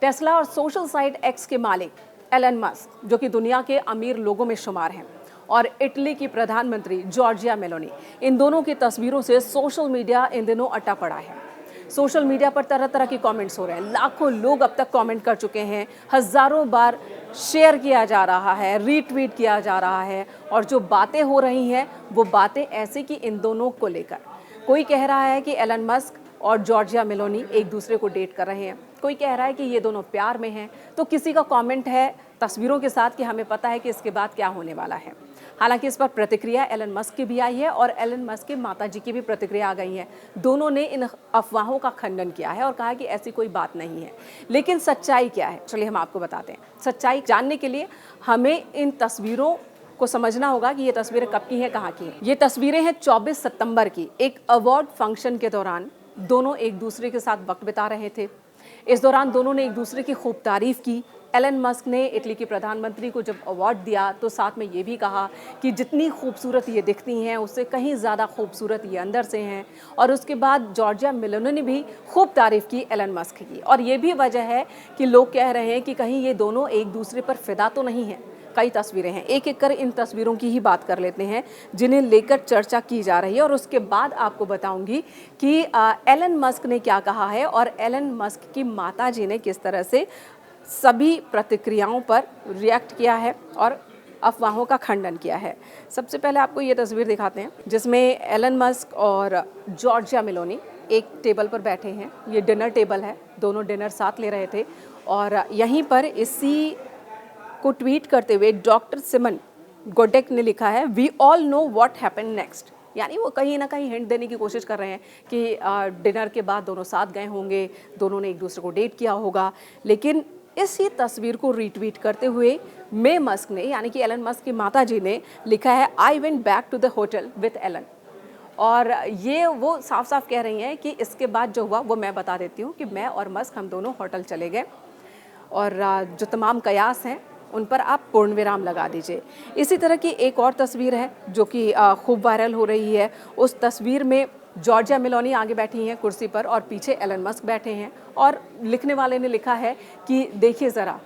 Tesla और social site x के मालिक एलन मस्क, जो कि दुनिया के अमीर लोगों में शुमार हैं, और इटली की प्रधानमंत्री जॉर्जिया मेलोनी, इन दोनों की तस्वीरों से सोशल मीडिया इन दिनों अटा पड़ा है। सोशल मीडिया पर तरह तरह के कमेंट्स हो रहे हैं, लाखों लोग अब तक कमेंट कर चुके हैं, हजारों बार शेयर किया जा रहा है, रीट्वीट किया जा रहा है, और जो बातें हो रही हैं वो बातें ऐसे कि इन दोनों को लेकर कोई कह रहा है कि एलन मस्क और जॉर्जिया मेलोनी एक दूसरे को डेट कर रहे हैं, कोई कह रहा है कि ये दोनों प्यार में हैं, तो किसी का कमेंट है तस्वीरों के साथ कि हमें पता है कि इसके बाद क्या होने वाला है। हालांकि इस पर प्रतिक्रिया एलन मस्क की भी आई है और एलन मस्क की माताजी की भी प्रतिक्रिया आ गई है। दोनों ने इन अफवाहों का खंडन किया है और कहा कि ऐसी कोई बात नहीं है। लेकिन सच्चाई क्या है, चलिए हम आपको बताते हैं। सच्चाई जानने के लिए हमें इन तस्वीरों को समझना होगा कि ये तस्वीरें कब की हैं, कहाँ की हैं। ये तस्वीरें हैं 24 सितंबर की। एक अवार्ड फंक्शन के दौरान दोनों एक दूसरे के साथ वक्त बिता रहे थे। इस दौरान दोनों ने एक दूसरे की खूब तारीफ की। एलन मस्क ने इटली के प्रधानमंत्री को जब अवार्ड दिया तो साथ में ये भी कहा कि जितनी खूबसूरत ये दिखती हैं उससे कहीं ज़्यादा खूबसूरत ये अंदर से हैं। और उसके बाद जॉर्जिया मेलोनी ने भी खूब तारीफ की एलन मस्क की। और ये भी वजह है कि लोग कह रहे हैं कि कहीं ये दोनों एक दूसरे पर फिदा तो नहीं हैं। कई तस्वीरें हैं, एक एक कर इन तस्वीरों की ही बात कर लेते हैं जिन्हें लेकर चर्चा की जा रही है, और उसके बाद आपको बताऊंगी कि एलन मस्क ने क्या कहा है और एलन मस्क की माताजी ने किस तरह से सभी प्रतिक्रियाओं पर रिएक्ट किया है और अफवाहों का खंडन किया है। सबसे पहले आपको ये तस्वीर दिखाते हैं जिसमें एलन मस्क और जॉर्जिया मेलोनी एक टेबल पर बैठे हैं। ये डिनर टेबल है, दोनों डिनर साथ ले रहे थे। और यहीं पर इसी को ट्वीट करते हुए डॉक्टर सिमन गोडेक ने लिखा है, we all know what happen next. यानी वो कहीं ना कहीं हिंट देने की कोशिश कर रहे हैं कि डिनर के बाद दोनों साथ गए होंगे, दोनों ने एक दूसरे को डेट किया होगा। लेकिन इसी तस्वीर को रीट्वीट करते हुए मे मस्क ने, यानी कि एलन मस्क की माताजी ने लिखा है, I went back to the hotel with Alan. और ये वो साफ साफ कह रही हैं कि इसके बाद जो हुआ वो मैं बता देती हूँ कि मैं और मस्क हम दोनों होटल चले गए, और जो तमाम कयास हैं उन पर आप पूर्ण विराम लगा दीजिए। इसी तरह की एक और तस्वीर है जो कि खूब वायरल हो रही है। उस तस्वीर में जॉर्जिया मेलोनी आगे बैठी हैं कुर्सी पर और पीछे एलन मस्क बैठे हैं, और लिखने वाले ने लिखा है कि देखिए ज़रा,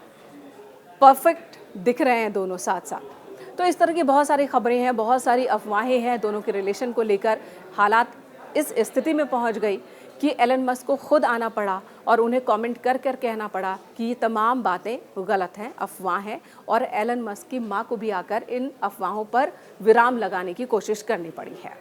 परफेक्ट दिख रहे हैं दोनों साथ साथ। तो इस तरह की बहुत सारी खबरें हैं, बहुत सारी अफवाहें हैं दोनों के रिलेशन को लेकर। हालात इस स्थिति में पहुंच गई कि एलन मस्क को खुद आना पड़ा और उन्हें कमेंट कर कर कहना पड़ा कि ये तमाम बातें गलत हैं, अफवाह हैं, और एलन मस्क की मां को भी आकर इन अफवाहों पर विराम लगाने की कोशिश करनी पड़ी है।